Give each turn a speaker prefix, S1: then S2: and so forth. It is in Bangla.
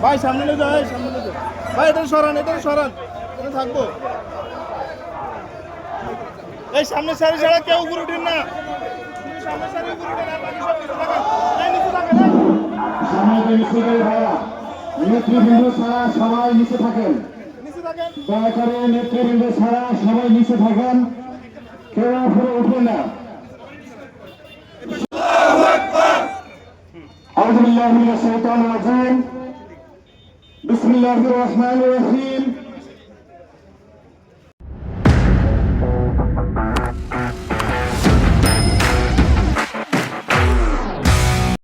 S1: ভাই সামনে নিয়ে যাও, সামনে নিয়ে যাও ভাই, এটা সরান এটা থাকবো। এই সামনে সারি ছাড়া কেউ উপরে উঠেন না, সামনে সারি উপরে উঠেন, আর বাকি সব নিচে থাকেন। এই নিচে থাকেন,
S2: নেতৃবৃন্দ ছাড়া সবাই নিচে থাকেন, দয়া করে নেতৃবৃন্দ ছাড়া সবাই নিচে থাকেন, কেউ উপরে উঠবেন না। আউযু বিল্লাহি মিনাশ শাইতানির রাজিম। বিসমিল্লাহির রহমানির রহিম।